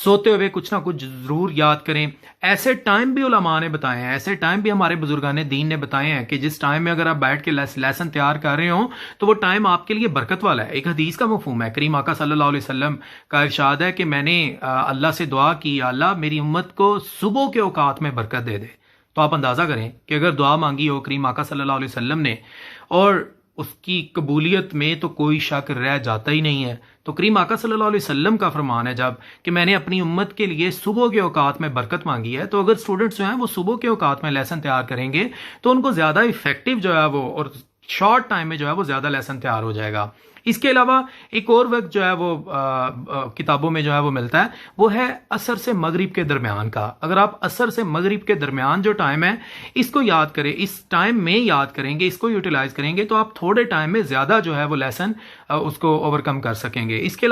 सोते हुए कुछ ना कुछ ज़रूर याद करें। ऐसे टाइम भी उलमा ने बताए हैं, ऐसे टाइम भी हमारे बुजुर्गान दीन ने बताए हैं कि जिस टाइम में अगर आप बैठ के लेसन तैयार कर रहे हो तो वो टाइम आपके लिए बरकत वाला है। एक हदीस का मफहूम है, करीम आका सल्लल्लाहु अलैहि वसल्लम का इरशाद है कि मैंने अल्लाह से दुआ की, अल्लाह मेरी उम्मत को सुबह के औकात में बरकत दे दे। तो आप अंदाज़ा करें कि अगर दुआ मांगी हो करीम आका सल्लल्लाहु अलैहि वसल्लम ने और उसकी कबूलियत में तो कोई शक रह जाता ही नहीं है। तो करीम आका सल्लल्लाहु अलैहि वसल्लम का फरमान है जब कि मैंने अपनी उम्मत के लिए सुबह के औकात में बरकत मांगी है, तो अगर स्टूडेंट्स जो हैं वो सुबह के औकात में लेसन तैयार करेंगे तो उनको ज़्यादा इफेक्टिव जो है वो और शॉर्ट टाइम में जो है वो ज़्यादा लेसन तैयार हो जाएगा। इसके अलावा एक और वक्त जो है वो किताबों में जो है वो मिलता है, वो है असर से मगरिब के दरमियान का। अगर आप असर से मगरिब के दरमियान जो टाइम है इसको याद करें, इस टाइम में याद करेंगे, इसको यूटिलाइज करेंगे तो आप थोड़े टाइम में ज़्यादा जो है वो लेसन उसको ओवरकम कर सकेंगे। इसके